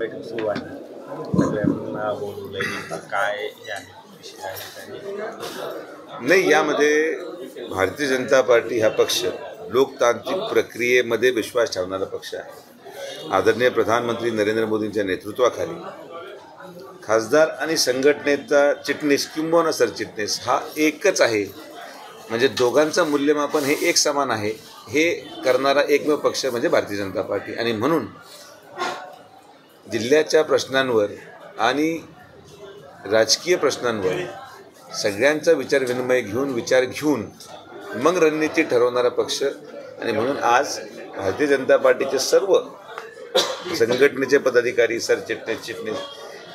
बैठक सुरू आहे. सगळ्यांना बोलवलंय काय हे आहे विषय आहे. नाही, यामध्ये भारतीय जनता पार्टी हा पक्ष लोकतांत्रिक प्रक्रियेमध्ये विश्वास ठेवणारा पक्ष आहे. आदरणीय प्रधानमंत्री नरेंद्र मोदींच्या नेतृत्वाखाली खासदार आणि संघटनेचा चिटणीस किंबहुना सरचिटणीस हा एकच आहे. म्हणजे दोघांचं मूल्यमापन हे एक समान आहे हे करणारा एकमेव पक्ष म्हणजे भारतीय जनता पार्टी. आणि म्हणून जिल्ह्याच्या प्रश्नांवर आणि राजकीय प्रश्नांवर सगळ्यांचा विचार घेऊन मग रणनीती ठरवणारा पक्ष. आणि म्हणून आज भारतीय जनता पार्टीचे सर्व संघटनेचे पदाधिकारी, सरचिटणीस, चिटणीस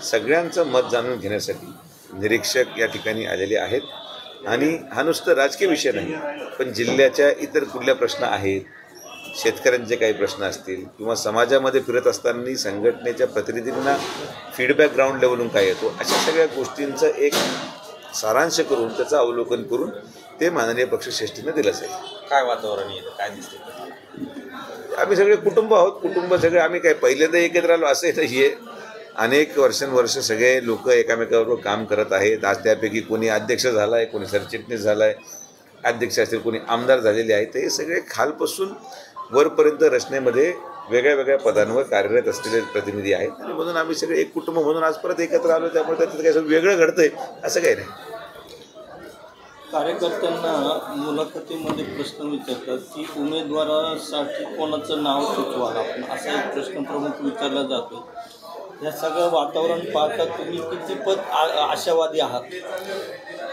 सगळ्यांचं मत जाणून घेण्यासाठी निरीक्षक या ठिकाणी आलेले आहेत. आणि हा नुसतं राजकीय विषय नाही, पण जिल्ह्याच्या इतर कुठल्या प्रश्न आहेत, शेतकऱ्यांचे काही प्रश्न असतील किंवा समाजामध्ये फिरत असताना संघटनेच्या प्रतिनिधींना फीडबॅक ग्राउंड लेवलून काय येतो, अशा सगळ्या गोष्टींचं एक सारांश करून त्याचं अवलोकन करून ते माननीय पक्षश्रेष्ठींना दिलं जाईल. काय वातावरण येतं, काय दिसते? आम्ही सगळे कुटुंब आहोत. कुटुंब सगळे आम्ही काय पहिल्यांदा एकत्र आलो असं नाही आहे. अनेक वर्षानुवर्ष सगळे लोक एकामेकाबरोबर काम करत आहेत. आज त्यापैकी कोणी अध्यक्ष झाला आहे, कोणी सरचिटणीस झाला आहे, अध्यक्ष असतील, कोणी आमदार झालेले आहेत. हे सगळे खालपासून वरपर्यंत रचनेमध्ये वेगळ्या वेगळ्या पदांवर कार्यरत असलेले प्रतिनिधी आहेत. आणि म्हणून आम्ही सगळे एक कुटुंब म्हणून आज परत एकत्र आलो. त्यामुळे त्याच्यात काही वेगळं घडतंय असं काही नाही. कार्यकर्त्यांना मुलाखतीमध्ये प्रश्न विचारतात की उमेदवारासाठी कोणाचं नाव सुचवाल आपण, असा एक प्रश्न प्रमुख विचारला जातो. या सगळं वातावरण पाहता तुम्ही कितीपत आशावादी आहात?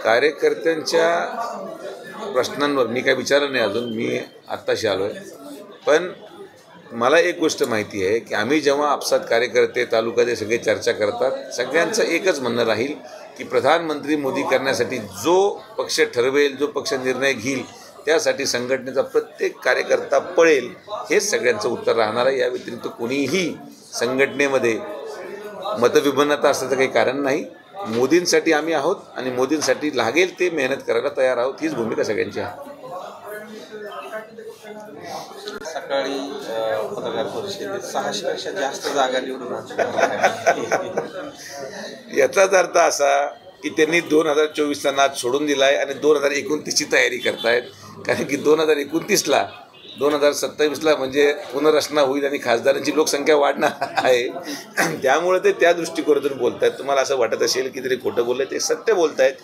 कार्यकर्त्यांच्या प्रश्नांवर मी काय विचारलं नाही अजून. मी आत्ताशी आलो आहे. पण मला एक गोष्ट माहिती आहे की आम्ही जेव्हा आपसात कार्यकर्ते तालुक्यात सगळे चर्चा करतात, सगळ्यांचं एकच म्हणणं राहील की प्रधानमंत्री मोदी करण्यासाठी जो पक्ष ठरवेल, जो पक्ष निर्णय घेईल, त्यासाठी संघटनेचा प्रत्येक कार्यकर्ता पळेल, हेच सगळ्यांचं उत्तर राहणार आहे. या व्यतिरिक्त कोणीही संघटनेमध्ये मतविभिन्नता असण्याचं काही कारण नाही. मोदींसाठी आम्ही आहोत आणि मोदींसाठी लागेल ते मेहनत करायला तयार आहोत. हीच भूमिका सगळ्यांची आहे. सकाळी पत्रकार परिषदेत 600पेक्षा जास्त जागा निवडून याचाच अर्थ असा की त्यांनी 2024चा नाद सोडून दिला आहे आणि 2029ची तयारी करतायत. कारण की 2029ला 2027ला म्हणजे पुनर्रचना होईल आणि खासदारांची लोकसंख्या वाढणार आहे. त्यामुळे ते त्या दृष्टिकोनातून बोलत आहेत. तुम्हाला असं वाटत असेल की तरी खोटं बोललं, ते सत्य बोलत आहेत.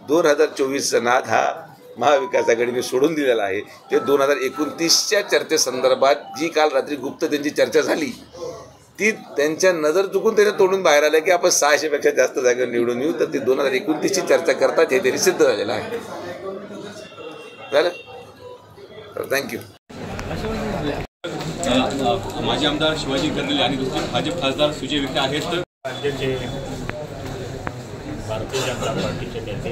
2024चा नाद हा महाविकास आघाडीने सोडून दिलेला आहे. ते 2029च्या चर्चेसंदर्भात जी काल रात्री गुप्त त्यांची चर्चा झाली, ती त्यांच्या नजर चुकून त्याच्या तोडून बाहेर आलं की आपण 600पेक्षा जास्त जागा निवडून येऊ. तर ते 2029ची चर्चा करतात हे तरी सिद्ध झालेलं आहे. झालं तर थँक्यू. माजी आमदार शिवाजी कर्डिले आणि दुसरे भाजप खासदार सुजय विखे आहेत. राज्याचे भारतीय जनता पार्टीचे नेते